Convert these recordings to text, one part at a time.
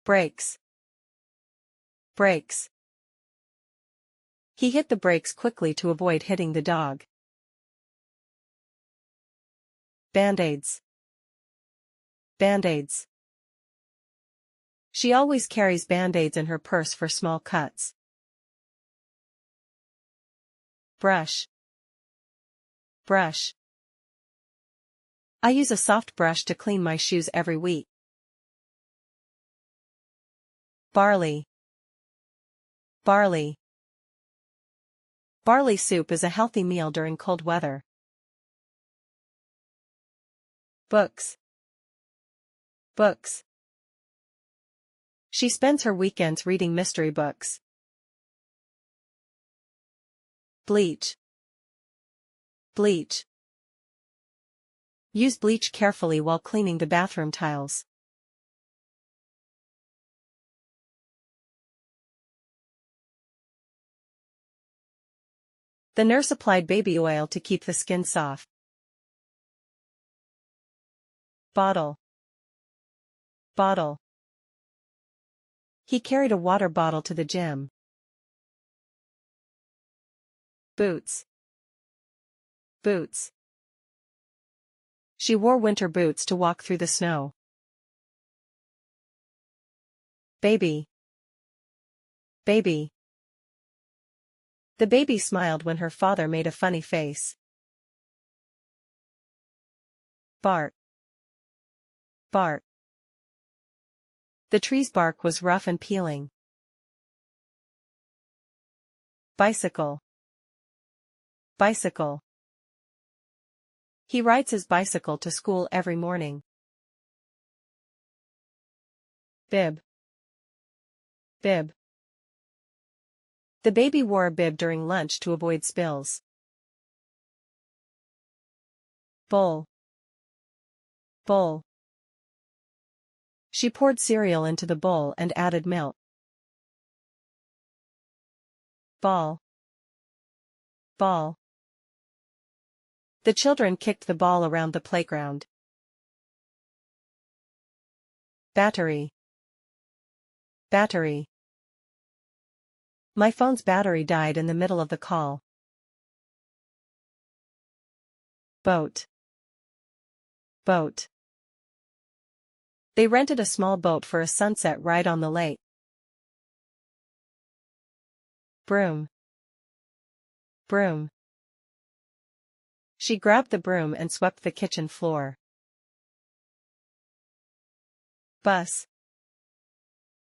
Brakes. Brakes. He hit the brakes quickly to avoid hitting the dog. Band-aids. Band-aids. She always carries band-aids in her purse for small cuts. Brush. Brush. I use a soft brush to clean my shoes every week. Barley. Barley. Barley soup is a healthy meal during cold weather. Books. Books. She spends her weekends reading mystery books. Bleach. Bleach. Use bleach carefully while cleaning the bathroom tiles. The nurse applied baby oil to keep the skin soft. Bottle. Bottle. He carried a water bottle to the gym. Boots. Boots. She wore winter boots to walk through the snow. Baby. Baby. The baby smiled when her father made a funny face. Bark. Bark. The tree's bark was rough and peeling. Bicycle. Bicycle. He rides his bicycle to school every morning. Bib. Bib. The baby wore a bib during lunch to avoid spills. Bowl. Bowl. She poured cereal into the bowl and added milk. Ball. Ball. The children kicked the ball around the playground. Battery. Battery. My phone's battery died in the middle of the call. Boat. Boat. They rented a small boat for a sunset ride on the lake. Broom. Broom. She grabbed the broom and swept the kitchen floor. Bus.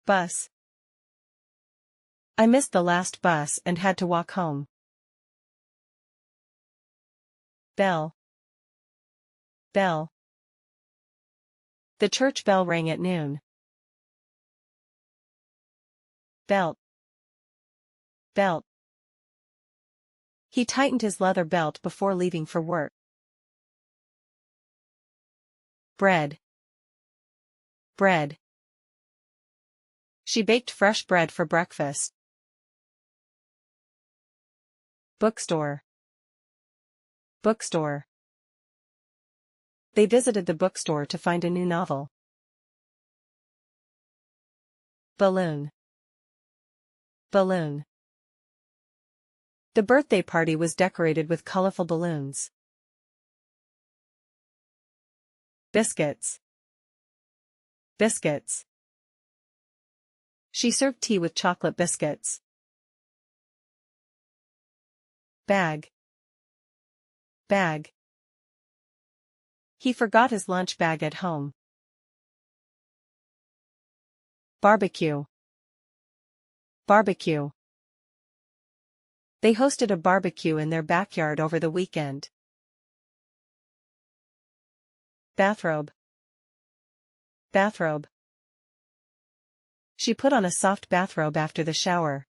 Bus. I missed the last bus and had to walk home. Bell. Bell. The church bell rang at noon. Belt. Belt. He tightened his leather belt before leaving for work. Bread. Bread. She baked fresh bread for breakfast. Bookstore. Bookstore. They visited the bookstore to find a new novel. Balloon. Balloon. The birthday party was decorated with colorful balloons. Biscuits. Biscuits. She served tea with chocolate biscuits. Bag. Bag. He forgot his lunch bag at home. Barbecue. Barbecue. They hosted a barbecue in their backyard over the weekend. Bathrobe. Bathrobe. She put on a soft bathrobe after the shower.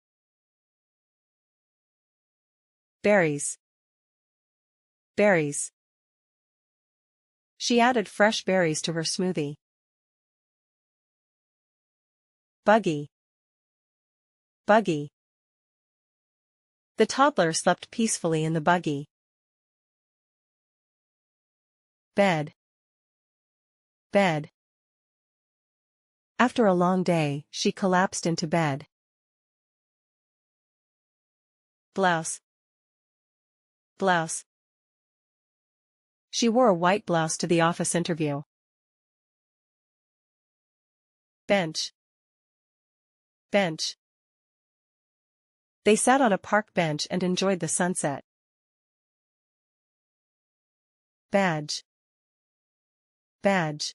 Berries. Berries. She added fresh berries to her smoothie. Buggy. Buggy. The toddler slept peacefully in the buggy. Bed. Bed. After a long day, she collapsed into bed. Blouse. Blouse. She wore a white blouse to the office interview. Bench. Bench. They sat on a park bench and enjoyed the sunset. Badge. Badge.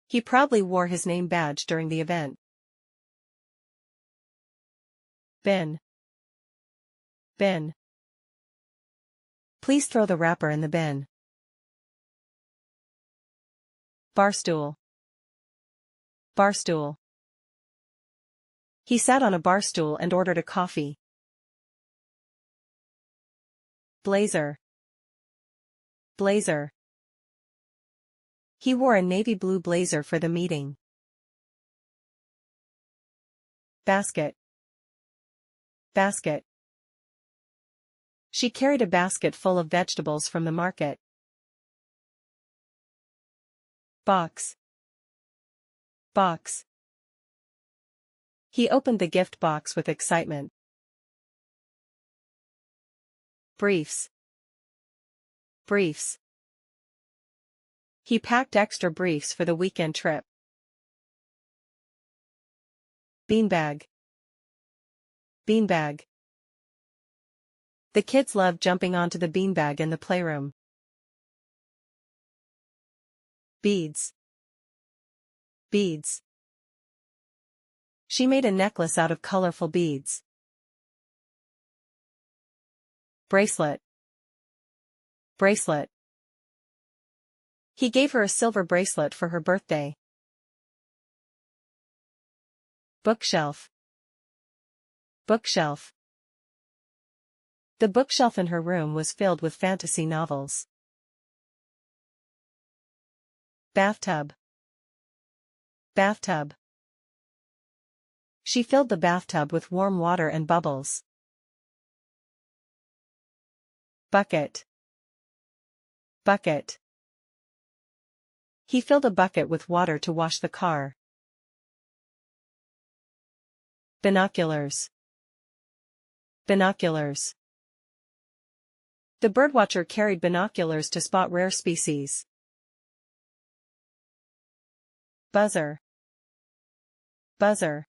He proudly wore his name badge during the event. Bin. Bin. Please throw the wrapper in the bin. Barstool. Barstool. He sat on a bar stool and ordered a coffee. Blazer. Blazer. He wore a navy blue blazer for the meeting. Basket. Basket. She carried a basket full of vegetables from the market. Box. Box. He opened the gift box with excitement. Briefs. Briefs. He packed extra briefs for the weekend trip. Beanbag. Beanbag. The kids loved jumping onto the beanbag in the playroom. Beads. Beads. She made a necklace out of colorful beads. Bracelet. Bracelet. He gave her a silver bracelet for her birthday. Bookshelf. Bookshelf. The bookshelf in her room was filled with fantasy novels. Bathtub. Bathtub. She filled the bathtub with warm water and bubbles. Bucket. Bucket. He filled a bucket with water to wash the car. Binoculars. Binoculars. The birdwatcher carried binoculars to spot rare species. Buzzer. Buzzer.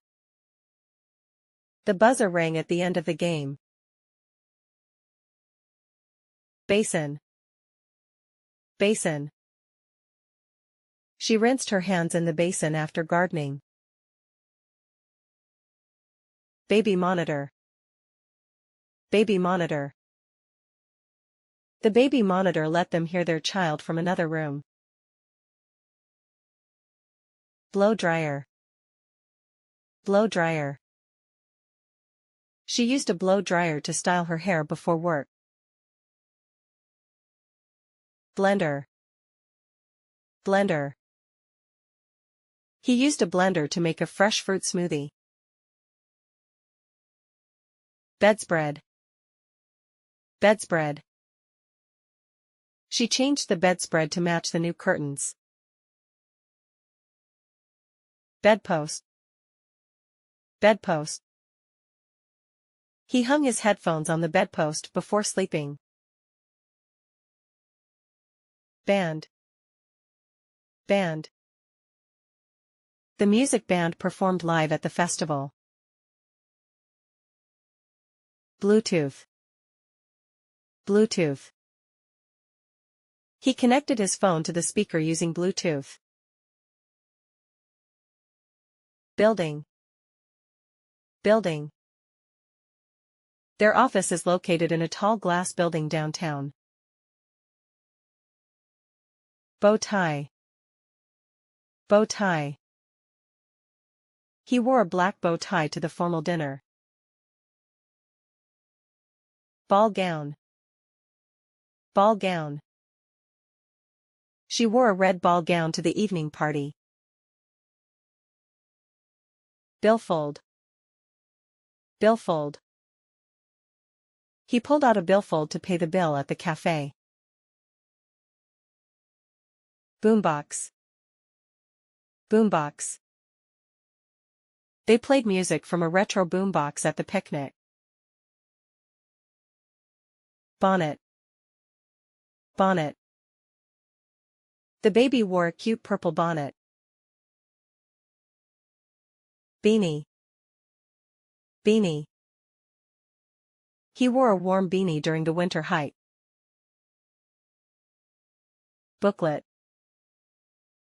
The buzzer rang at the end of the game. Basin. Basin. She rinsed her hands in the basin after gardening. Baby monitor. Baby monitor. The baby monitor let them hear their child from another room. Blow dryer. Blow dryer. She used a blow dryer to style her hair before work. Blender. Blender. He used a blender to make a fresh fruit smoothie. Bedspread. Bedspread. She changed the bedspread to match the new curtains. Bedpost. Bedpost. He hung his headphones on the bedpost before sleeping. Band. Band. The music band performed live at the festival. Bluetooth. Bluetooth. He connected his phone to the speaker using Bluetooth. Building. Building. Their office is located in a tall glass building downtown. Bow tie. Bow tie. He wore a black bow tie to the formal dinner. Ball gown. Ball gown. She wore a red ball gown to the evening party. Billfold. Billfold. He pulled out a billfold to pay the bill at the cafe. Boombox. Boombox. They played music from a retro boombox at the picnic. Bonnet. Bonnet. The baby wore a cute purple bonnet. Beanie. Beanie. He wore a warm beanie during the winter hike. Booklet.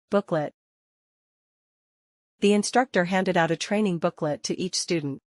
Booklet. The instructor handed out a training booklet to each student.